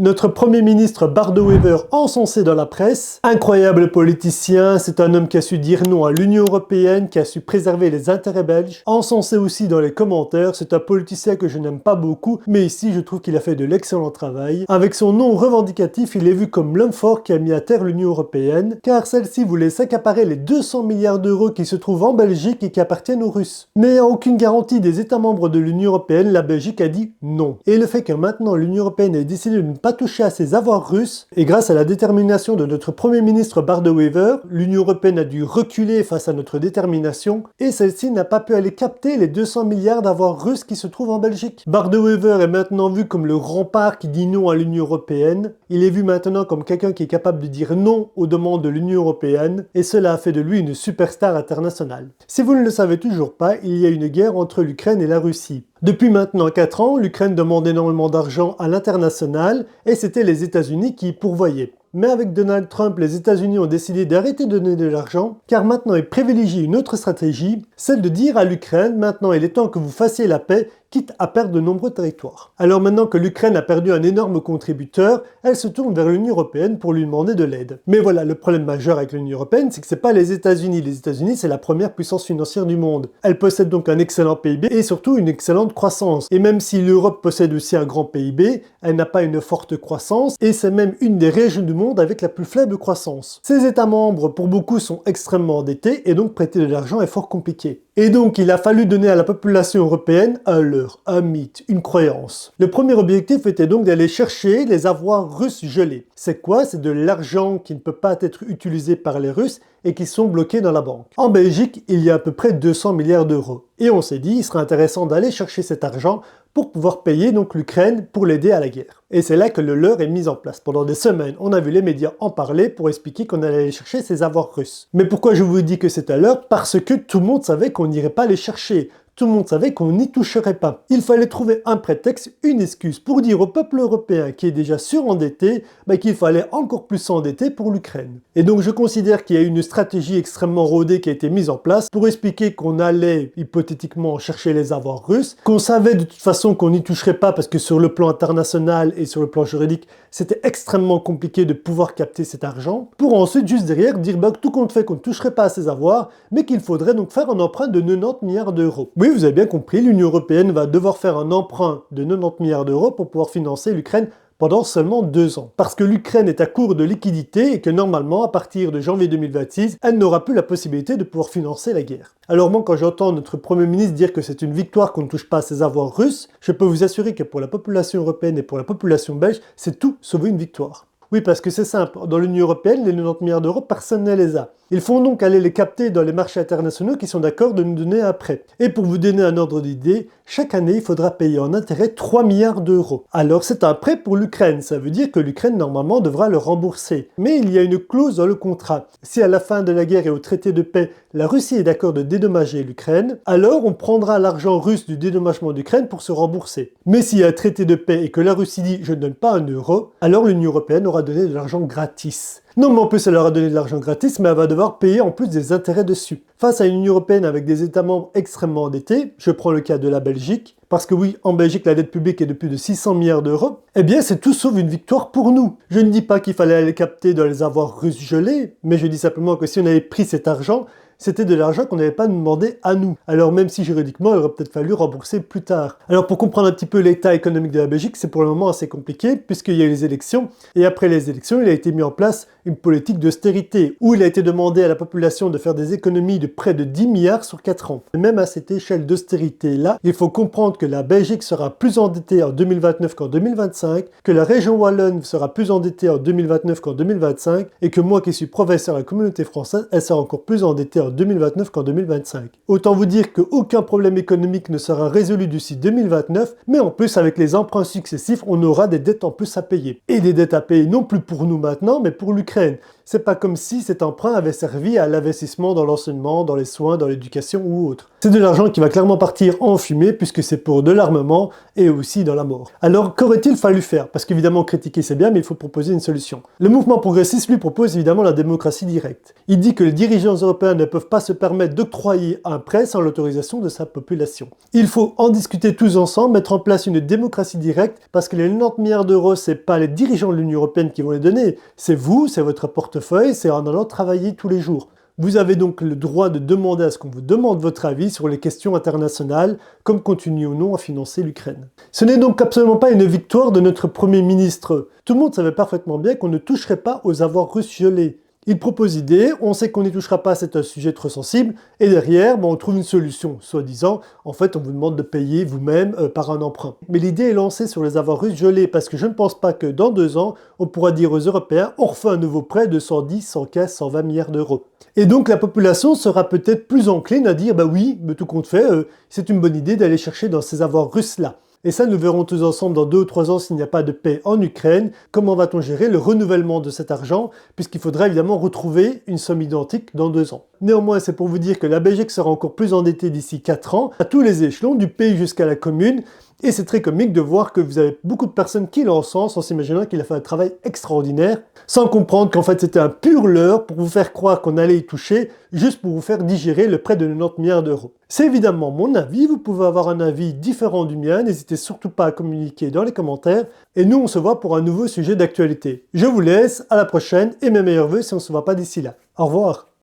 Notre Premier ministre Bardo Wever encensé dans la presse. Incroyable politicien, c'est un homme qui a su dire non à l'Union Européenne, qui a su préserver les intérêts belges. Encensé aussi dans les commentaires, c'est un politicien que je n'aime pas beaucoup, mais ici je trouve qu'il a fait de l'excellent travail. Avec son nom revendicatif, il est vu comme l'homme fort qui a mis à terre l'Union Européenne, car celle-ci voulait s'accaparer les 200 milliards d'euros qui se trouvent en Belgique et qui appartiennent aux Russes. Mais à aucune garantie des États membres de l'Union Européenne, la Belgique a dit non. Et le fait que maintenant l'Union Européenne ait décidé de ne pas toucher à ses avoirs russes, et grâce à la détermination de notre Premier ministre Bardo Wever, l'Union Européenne a dû reculer face à notre détermination, et celle-ci n'a pas pu aller capter les 200 milliards d'avoirs russes qui se trouvent en Belgique. Bardo Wever est maintenant vu comme le rempart qui dit non à l'Union Européenne. Il est vu maintenant comme quelqu'un qui est capable de dire non aux demandes de l'Union Européenne, et cela a fait de lui une superstar internationale. Si vous ne le savez toujours pas, il y a une guerre entre l'Ukraine et la Russie. Depuis maintenant 4 ans, l'Ukraine demande énormément d'argent à l'international et c'était les États-Unis qui y pourvoyaient. Mais avec Donald Trump, les États-Unis ont décidé d'arrêter de donner de l'argent car maintenant ils privilégient une autre stratégie, celle de dire à l'Ukraine maintenant il est temps que vous fassiez la paix, quitte à perdre de nombreux territoires. Alors maintenant que l'Ukraine a perdu un énorme contributeur, elle se tourne vers l'Union Européenne pour lui demander de l'aide. Mais voilà, le problème majeur avec l'Union Européenne, c'est que c'est pas les États-Unis. Les États-Unis, c'est la première puissance financière du monde. Elle possède donc un excellent PIB et surtout une excellente croissance. Et même si l'Europe possède aussi un grand PIB, elle n'a pas une forte croissance et c'est même une des régions du monde avec la plus faible croissance. Ces États membres, pour beaucoup, sont extrêmement endettés et donc prêter de l'argent est fort compliqué. Et donc, il a fallu donner à la population européenne un leurre, un mythe, une croyance. Le premier objectif était donc d'aller chercher les avoirs russes gelés. C'est quoi? C'est de l'argent qui ne peut pas être utilisé par les Russes et qui sont bloqués dans la banque. En Belgique, il y a à peu près 200 milliards d'euros. Et on s'est dit, il serait intéressant d'aller chercher cet argent pour pouvoir payer donc l'Ukraine pour l'aider à la guerre. Et c'est là que le leurre est mis en place. Pendant des semaines, on a vu les médias en parler pour expliquer qu'on allait aller chercher ces avoirs russes. Mais pourquoi je vous dis que c'est un leurre? Parce que tout le monde savait qu'on n'irait pas les chercher. Tout le monde savait qu'on n'y toucherait pas. Il fallait trouver un prétexte, une excuse pour dire au peuple européen qui est déjà surendetté qu'il fallait encore plus s'endetter pour l'Ukraine. Et donc je considère qu'il y a une stratégie extrêmement rodée qui a été mise en place pour expliquer qu'on allait hypothétiquement chercher les avoirs russes, qu'on savait de toute façon qu'on n'y toucherait pas parce que sur le plan international et sur le plan juridique, c'était extrêmement compliqué de pouvoir capter cet argent, pour ensuite juste derrière dire tout compte fait qu'on ne toucherait pas à ces avoirs, mais qu'il faudrait donc faire un emprunt de 90 milliards d'euros. Oui, vous avez bien compris, l'Union Européenne va devoir faire un emprunt de 90 milliards d'euros pour pouvoir financer l'Ukraine pendant seulement 2 ans. Parce que l'Ukraine est à court de liquidités et que normalement, à partir de janvier 2026, elle n'aura plus la possibilité de pouvoir financer la guerre. Alors moi, quand j'entends notre Premier ministre dire que c'est une victoire qu'on ne touche pas à ses avoirs russes, je peux vous assurer que pour la population européenne et pour la population belge, c'est tout sauf une victoire. Oui, parce que c'est simple, dans l'Union Européenne, les 90 milliards d'euros, personne ne les a. Ils font donc aller les capter dans les marchés internationaux qui sont d'accord de nous donner un prêt. Et pour vous donner un ordre d'idée, chaque année, il faudra payer en intérêt 3 milliards d'euros. Alors c'est un prêt pour l'Ukraine, ça veut dire que l'Ukraine normalement devra le rembourser. Mais il y a une clause dans le contrat. Si à la fin de la guerre et au traité de paix, la Russie est d'accord de dédommager l'Ukraine, alors on prendra l'argent russe du dédommagement d'Ukraine pour se rembourser. Mais s'il y a un traité de paix et que la Russie dit « je ne donne pas un euro », alors l'Union Européenne aura donné de l'argent gratis. Non, mais en plus, elle leur a donné de l'argent gratis, mais elle va devoir payer en plus des intérêts dessus. Face à une Union Européenne avec des États membres extrêmement endettés, je prends le cas de la Belgique, parce que oui, en Belgique, la dette publique est de plus de 600 milliards d'euros, eh bien, c'est tout sauf une victoire pour nous. Je ne dis pas qu'il fallait aller capter dans les avoirs russes gelés, mais je dis simplement que si on avait pris cet argent, c'était de l'argent qu'on n'avait pas demandé à nous. Alors même si juridiquement, il aurait peut-être fallu rembourser plus tard. Alors pour comprendre un petit peu l'état économique de la Belgique, c'est pour le moment assez compliqué, puisqu'il y a eu les élections, et après les élections, il a été mis en place une politique d'austérité, où il a été demandé à la population de faire des économies de près de 10 milliards sur 4 ans. Et même à cette échelle d'austérité-là, il faut comprendre que la Belgique sera plus endettée en 2029 qu'en 2025, que la région Wallonne sera plus endettée en 2029 qu'en 2025, et que moi qui suis professeur à la communauté française, elle sera encore plus endettée en 2029 qu'en 2025. Autant vous dire qu'aucun problème économique ne sera résolu d'ici 2029, mais en plus avec les emprunts successifs, on aura des dettes en plus à payer. Et des dettes à payer non plus pour nous maintenant, mais pour l'Ukraine. C'est pas comme si cet emprunt avait servi à l'investissement dans l'enseignement, dans les soins, dans l'éducation ou autre. C'est de l'argent qui va clairement partir en fumée puisque c'est pour de l'armement et aussi dans la mort. Alors qu'aurait-il fallu faire? Parce qu'évidemment critiquer c'est bien mais il faut proposer une solution. Le mouvement progressiste lui propose évidemment la démocratie directe. Il dit que les dirigeants européens ne peuvent pas se permettre d'octroyer un prêt sans l'autorisation de sa population. Il faut en discuter tous ensemble, mettre en place une démocratie directe parce que les 90 milliards d'euros c'est pas les dirigeants de l'Union européenne qui vont les donner, c'est vous, c'est votre portefeuille, c'est en allant travailler tous les jours. Vous avez donc le droit de demander à ce qu'on vous demande votre avis sur les questions internationales, comme continuer ou non à financer l'Ukraine. Ce n'est donc absolument pas une victoire de notre Premier ministre. Tout le monde savait parfaitement bien qu'on ne toucherait pas aux avoirs russes gelés. Il propose l'idée, on sait qu'on n'y touchera pas, c'est un sujet trop sensible, et derrière, on trouve une solution, soi-disant, en fait on vous demande de payer vous-même par un emprunt. Mais l'idée est lancée sur les avoirs russes gelés, parce que je ne pense pas que dans 2 ans, on pourra dire aux Européens, on refait un nouveau prêt de 110, 115, 120 milliards d'euros. Et donc la population sera peut-être plus encline à dire, bah oui, mais tout compte fait, c'est une bonne idée d'aller chercher dans ces avoirs russes-là. Et ça, nous verrons tous ensemble dans 2 ou 3 ans s'il n'y a pas de paix en Ukraine, comment va-t-on gérer le renouvellement de cet argent, puisqu'il faudra évidemment retrouver une somme identique dans 2 ans. Néanmoins, c'est pour vous dire que la Belgique sera encore plus endettée d'ici 4 ans, à tous les échelons, du pays jusqu'à la commune, et c'est très comique de voir que vous avez beaucoup de personnes qui l'encensent en s'imaginant qu'il a fait un travail extraordinaire, sans comprendre qu'en fait c'était un pur leurre pour vous faire croire qu'on allait y toucher, juste pour vous faire digérer le prêt de 90 milliards d'euros. C'est évidemment mon avis, vous pouvez avoir un avis différent du mien, n'hésitez surtout pas à communiquer dans les commentaires, et nous on se voit pour un nouveau sujet d'actualité. Je vous laisse, à la prochaine, et mes meilleurs vœux si on ne se voit pas d'ici là. Au revoir.